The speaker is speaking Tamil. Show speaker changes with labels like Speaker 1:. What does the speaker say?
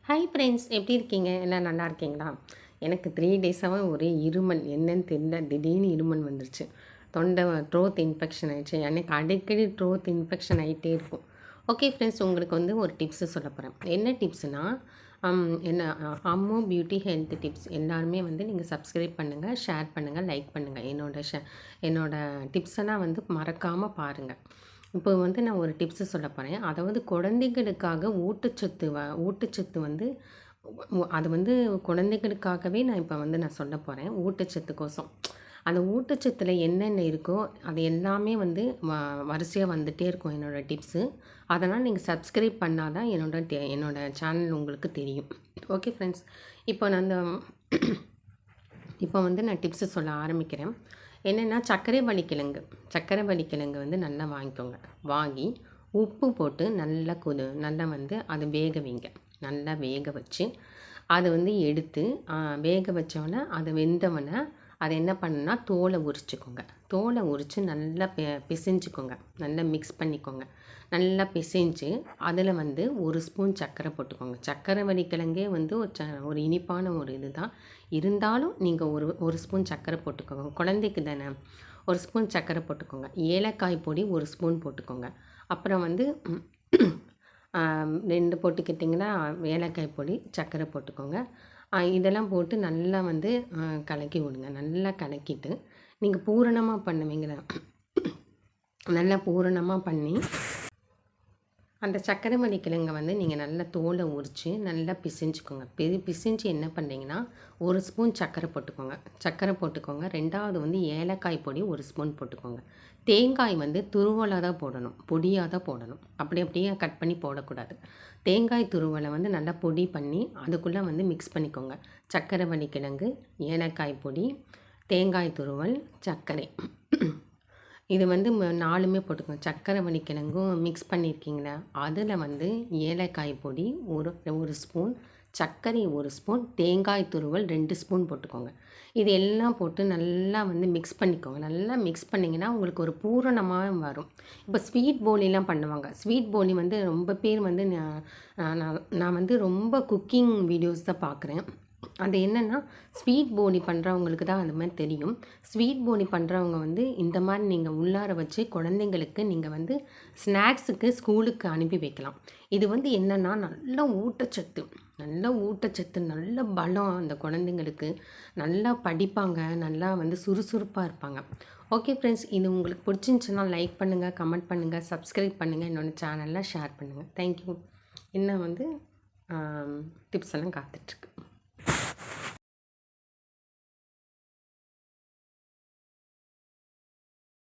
Speaker 1: ஹாய் ஃப்ரெண்ட்ஸ், எப்படி இருக்கீங்க? எல்லாம் நல்லா இருக்கீங்களா? எனக்கு 3 டேஸாகவே ஒரே இருமல். என்னன்னு தெரியல, திடீர்னு இருமல் வந்துருச்சு. தொண்டை த்ரோத் இன்ஃபெக்ஷன் ஆகிடுச்சு. எனக்கு அடிக்கடி த்ரோத் இன்ஃபெக்ஷன் ஆகிட்டே இருக்கும். ஓகே ஃப்ரெண்ட்ஸ், உங்களுக்கு வந்து ஒரு டிப்ஸு சொல்ல போகிறேன். என்ன டிப்ஸுனால், என்ன அம்மு பியூட்டி ஹெல்த் டிப்ஸ் எல்லாருமே வந்து நீங்கள் சப்ஸ்கிரைப் பண்ணுங்கள், ஷேர் பண்ணுங்கள், லைக் பண்ணுங்கள். என்னோடய டிப்ஸெல்லாம் வந்து மறக்காமல் பாருங்கள். இப்போ வந்து நான் ஒரு டிப்ஸு சொல்ல போகிறேன். அதாவது குழந்தைகளுக்காக ஊட்டச்சத்து வந்து அது வந்து குழந்தைகளுக்காகவே நான் இப்போ வந்து நான் சொல்ல போகிறேன். ஊட்டச்சத்துக்கோசம். அந்த ஊட்டச்சத்தில் என்னென்ன இருக்கோ அது எல்லாமே வந்து வரிசையாக வந்துகிட்டே இருக்கும் என்னோடய டிப்ஸு. அதனால் நீங்கள் சப்ஸ்கிரைப் பண்ணால் தான் என்னோடய சேனல் உங்களுக்கு தெரியும். ஓகே ஃப்ரெண்ட்ஸ், இப்போ வந்து நான் டிப்ஸு சொல்ல ஆரம்பிக்கிறேன். என்னென்னா, சர்க்கரை வள்ளிக்கிழங்கு வந்து நல்லா வாங்கிக்கோங்க. வாங்கி உப்பு போட்டு நல்லா வந்து அதை வேக வைங்க. நல்லா வேக வச்சு அதை வந்து எடுத்து வேக வச்சோன்னே அதை வெந்தவொடனே அதை என்ன பண்ணுன்னா, தோலை உரிச்சுக்கோங்க. தோலை உரித்து நல்லா பிசைஞ்சுக்கோங்க. நல்லா மிக்ஸ் பண்ணிக்கோங்க. நல்லா பிசைஞ்சு அதில் வந்து 1 ஸ்பூன் சர்க்கரை போட்டுக்கோங்க. சர்க்கரை வள்ளிக்கிழங்கே வந்து ஒரு இனிப்பான ஒரு இது தான். இருந்தாலும் நீங்கள் ஒரு ஸ்பூன் சர்க்கரை போட்டுக்கோங்க. குழந்தைக்கு தானே, 1 ஸ்பூன் சர்க்கரை போட்டுக்கோங்க. ஏலக்காய் பொடி 1 ஸ்பூன் போட்டுக்கோங்க. அப்புறம் வந்து 2 போட்டுக்கிட்டிங்கன்னா ஏலக்காய் பொடி, சர்க்கரை போட்டுக்கோங்க. இதெல்லாம் போட்டு நல்லா வந்து கலக்கி விடுங்க. நல்லா கலக்கிட்டு நீங்கள் பூரணமாக பண்ணுவீங்களா, நல்லா பூரணமாக பண்ணி அந்த சர்க்கரை வள்ளிக்கிழங்கை வந்து நீங்கள் நல்லா தோலை உரித்து நல்லா பிசைஞ்சுக்கோங்க. பிசைஞ்சு என்ன பண்ணுறீங்கன்னா, 1 ஸ்பூன் சர்க்கரை போட்டுக்கோங்க. 2வது வந்து ஏலக்காய் பொடி 1 ஸ்பூன் போட்டுக்கோங்க. தேங்காய் வந்து துருவலாக தான் போடணும், பொடியாக தான் போடணும். அப்படியே கட் பண்ணி போடக்கூடாது. தேங்காய் துருவலை வந்து நல்லா பொடி பண்ணி அதுக்குள்ளே வந்து மிக்ஸ் பண்ணிக்கோங்க. சர்க்கரை வள்ளிக்கிழங்கு, ஏலக்காய் பொடி, தேங்காய் துருவல், சர்க்கரை, இது வந்து 4மே போட்டுக்கோங்க. சர்க்கரை வள்ளிக்கிழங்கும் மிக்ஸ் பண்ணியிருக்கீங்களா, அதில் வந்து ஏலக்காய் பொடி ஒரு ஸ்பூன், சர்க்கரை 1 ஸ்பூன், தேங்காய் துருவல் 2 ஸ்பூன் போட்டுக்கோங்க. இது எல்லாம் போட்டு நல்லா வந்து மிக்ஸ் பண்ணிக்கோங்க. நல்லா மிக்ஸ் பண்ணிங்கன்னா உங்களுக்கு ஒரு பூரணமாக வரும். இப்போ ஸ்வீட் போலிலாம் பண்ணுவாங்க. ஸ்வீட் போலி வந்து ரொம்ப பேர் வந்து நான் வந்து ரொம்ப குக்கிங் வீடியோஸ் தான் பார்க்குறேன். அது என்னென்னா, ஸ்வீட் போலி பண்ணுறவங்களுக்கு தான் அந்த மாதிரி தெரியும். ஸ்வீட் போலி பண்ணுறவங்க வந்து இந்த மாதிரி நீங்கள் உள்ளார வச்சு குழந்தைங்களுக்கு நீங்கள் வந்து ஸ்நாக்ஸுக்கு ஸ்கூலுக்கு அனுப்பி வைக்கலாம். இது வந்து என்னென்னா, நல்ல ஊட்டச்சத்து, நல்ல பலம். அந்த குழந்தைங்களுக்கு நல்லா படிப்பாங்க, நல்லா வந்து சுறுசுறுப்பாக இருப்பாங்க. ஓகே ஃப்ரெண்ட்ஸ், இது உங்களுக்கு பிடிச்சிருந்துச்சுன்னா லைக் பண்ணுங்கள், கமெண்ட் பண்ணுங்கள், சப்ஸ்கிரைப் பண்ணுங்கள், என்னோடய சேனலில் ஷேர் பண்ணுங்கள். தேங்க்யூ. இன்னும் வந்து டிப்ஸ் எல்லாம் காத்துட்ருக்கு.